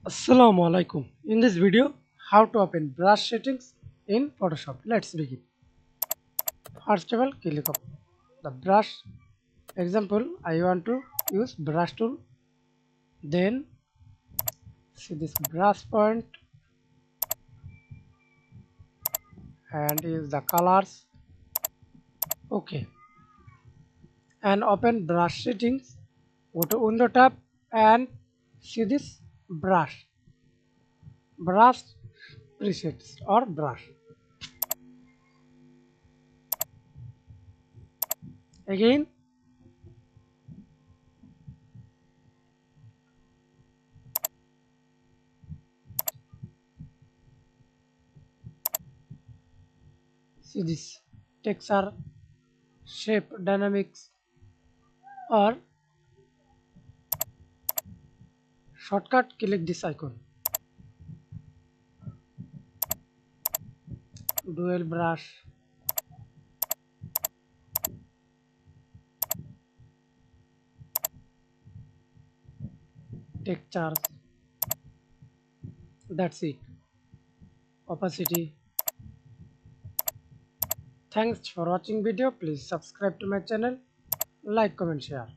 Assalamu Walaikum. In this video, how to open brush settings in Photoshop. Let's begin. First of all, click on the brush. Example, I want to use brush tool. Then see this brush point and use the colors. Okay. And open brush settings. Go to window tab and see this brush. Brush presets or brush. Again, see this texture, shape dynamics or shortcut, click this icon. Dual brush, textures, that's it. Opacity. Thanks for watching video. Please subscribe to my channel, like, comment, share.